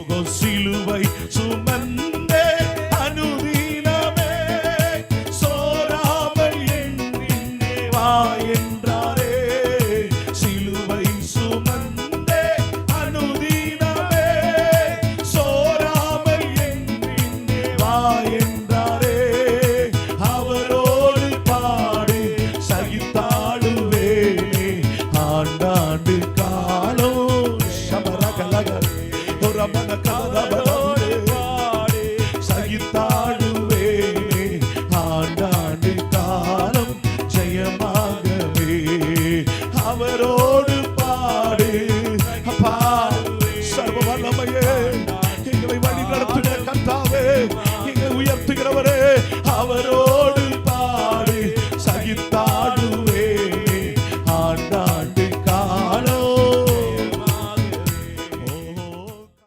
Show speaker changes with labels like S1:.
S1: சிலுவை சுமந்தே அனுதினமே சோராமல் என்னே வா என்றாரே. சிலுவை சுமந்தே அனுதினமே சோராமல் என்னே வா என்றாரே. அவரோடு பாடு சகித்தாடுவேனே ஆண்டாண்டு காலம். சபரகலகரே ஒரமன கலரபலோடு பாடு சகித்தாடுவேனே ஆண்டாண்டு காலம் ஜெயமாகவே. அவரோடு பாடு. அப்பா சர்வ வல்லமையே, எங்களை வழி நடத்துகிற கர்த்தாவே, எங்களை உயர்த்துகிறவரே, அவரோடு